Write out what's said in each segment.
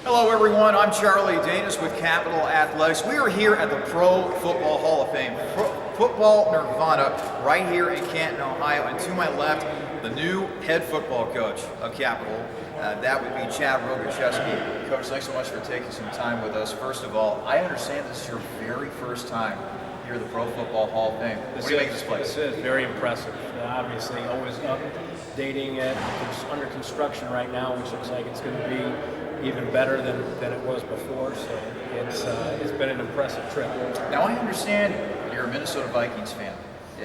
Hello everyone, I'm Charlie Danis with Capital Athletics. We are here at the Pro Football Hall of Fame, Football Nirvana, right here in Canton, Ohio. And to my left, the new head football coach of Capital. That would be Chad Rogosheske. Coach, thanks so much for taking some time with us. First of all, I understand this is your very first time here at the Pro Football Hall of Fame. What do you make of this place? This is very impressive. Obviously, always updating it. It's under construction right now, which looks like it's going to be even better than it was before. So it's been an impressive trip. Now I understand you're a Minnesota Vikings fan.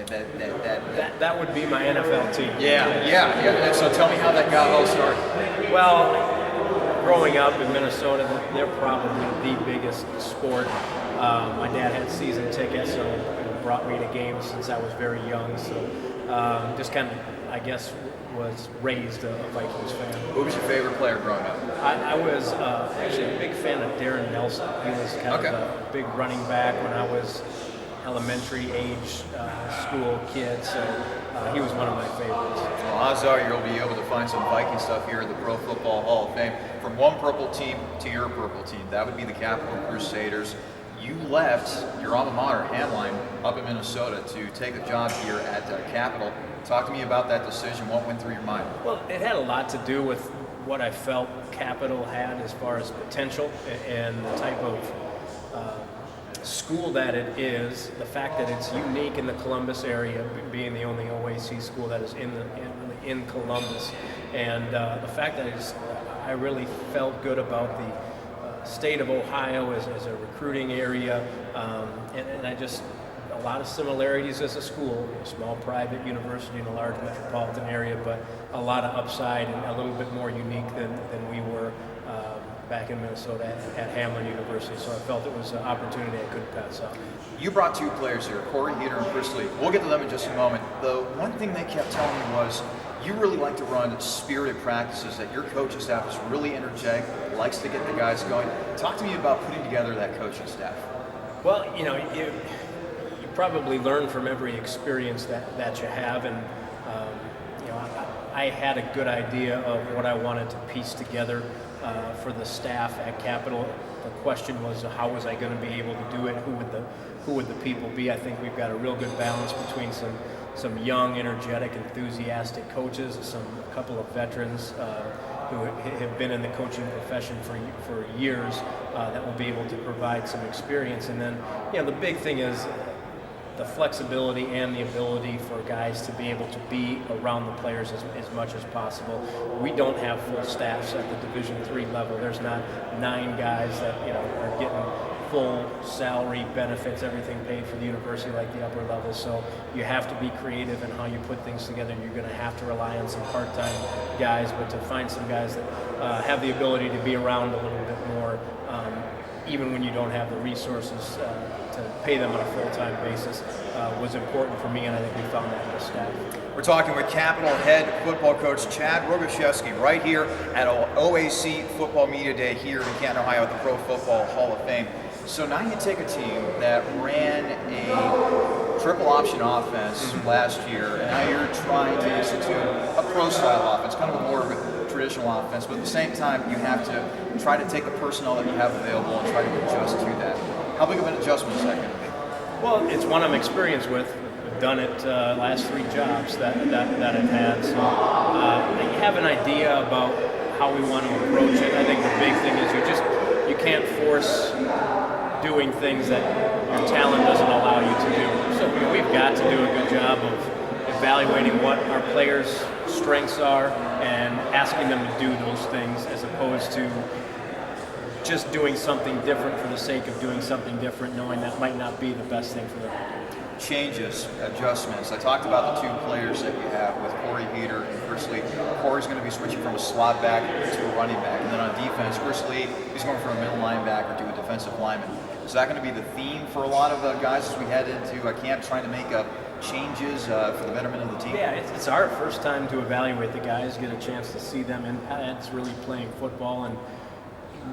That would be my NFL team. Yeah. So tell me how that got all started. Well, growing up in Minnesota, they're probably the biggest sport. My dad had season tickets, so brought me to games since I was very young. So just kind of, I guess, was raised a Vikings fan. Who was your favorite player growing up? I was actually a big fan of Darren Nelson. He was kind of a big running back when I was elementary age school kid, so he was one of my favorites. Well, odds are you'll be able to find some Viking stuff here at the Pro Football Hall of Fame. From one purple team to your purple team, that would be the Capital Crusaders. You left your alma mater, Hamline, up in Minnesota to take a job here at Capital. Talk to me about that decision. What went through your mind? Well, it had a lot to do with what I felt Capital had as far as potential and the type of school that it is. The fact that it's unique in the Columbus area, being the only OAC school that is in Columbus, and the fact that I really felt good about the state of Ohio as a recruiting area, and I just, a lot of similarities as a school, a small private university in a large metropolitan area, but a lot of upside and a little bit more unique than we were back in Minnesota at Hamline University. So I felt it was an opportunity I couldn't pass up. You brought two players here, Corey Heater and Chris Lee. We'll get to them in just a moment. The one thing they kept telling me was you really like to run spirited practices, that your coaching staff is really energetic, likes to get the guys going. Talk to me about putting together that coaching staff. Well, you probably learn from every experience that you have, and I had a good idea of what I wanted to piece together for the staff at Capital. The question was, how was I going to be able to do it? Who would the people be? I think we've got a real good balance between some young, energetic, enthusiastic coaches, a couple of veterans who have been in the coaching profession for years that will be able to provide some experience. And then, the big thing is the flexibility and the ability for guys to be able to be around the players as much as possible. We don't have full staffs at the Division III level. There's not 9 guys that are getting full salary, benefits, everything paid for the university like the upper level. So you have to be creative in how you put things together, and you're going to have to rely on some part-time guys, but to find some guys that have the ability to be around a little bit more, even when you don't have the resources to pay them on a full-time basis, was important for me, and I think we found that in the staff. We're talking with Capital head football coach Chad Rogosheske right here at OAC Football Media Day here in Canton, Ohio at the Pro Football Hall of Fame. So now you take a team that ran a triple option offense last year, and now you're trying to institute a pro-style offense, kind of a more of a traditional offense, but at the same time you have to try to take the personnel that you have available and try to adjust to that. How big of an adjustment is that going to be? Well, it's one I'm experienced with. I've done it last 3 jobs that I've had, so I have an idea about how we want to approach it. I think the big thing is you can't force doing things that your talent doesn't allow you to do. So we've got to do a good job of evaluating what our players' strengths are and asking them to do those things, as opposed to just doing something different for the sake of doing something different, knowing that might not be the best thing for them. Changes, adjustments. I talked about the 2 players that you have with Corey Heater and Chris Lee. Corey's going to be switching from a slot back to a running back. And then on defense, Chris Lee, he's going from a middle linebacker to a defensive lineman. Is that going to be the theme for a lot of guys as we head into camp, trying to make changes for the betterment of the team? Yeah, it's our first time to evaluate the guys, get a chance to see them, and it's really playing football, and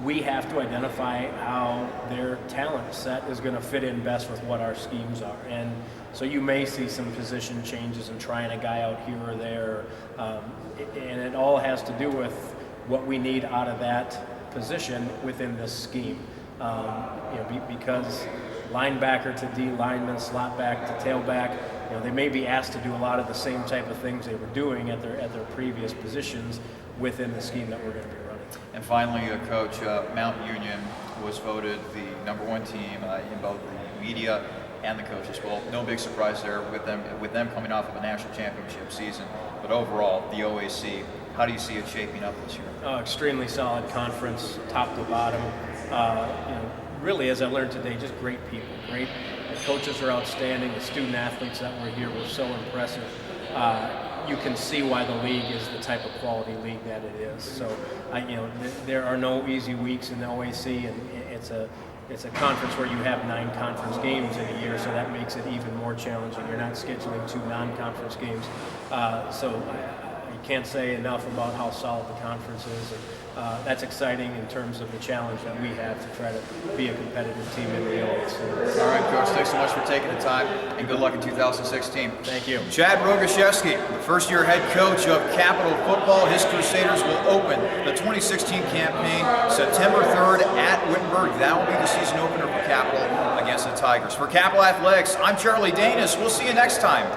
we have to identify how their talent set is going to fit in best with what our schemes are. And so you may see some position changes and trying a guy out here or there, and it all has to do with what we need out of that position within this scheme. Because linebacker to D lineman, slot back to tailback, they may be asked to do a lot of the same type of things they were doing at their previous positions within the scheme that we're going to be running. And finally, Coach, Mount Union was voted the #1 team in both the media and the coaches. Well, no big surprise there with them coming off of a national championship season. But overall, the OAC, how do you see it shaping up this year? Extremely solid conference, top to bottom. Really, as I learned today, just great people. Great. The coaches are outstanding. The student athletes that were here were so impressive. You can see why the league is the type of quality league that it is. So, there are no easy weeks in the OAC, and it's a conference where you have 9 conference games in a year, so that makes it even more challenging. You're not scheduling 2 non-conference games, so I can't say enough about how solid the conference is. And, that's exciting in terms of the challenge that we have to try to be a competitive team in the OAC. All right, Coach, thanks so much for taking the time, and good luck in 2016. Thank you. Chad Rogosheske, the first-year head coach of Capital Football. His Crusaders will open the 2016 campaign September 3rd at Wittenberg. That will be the season opener for Capital against the Tigers. For Capital Athletics, I'm Charlie Danis. We'll see you next time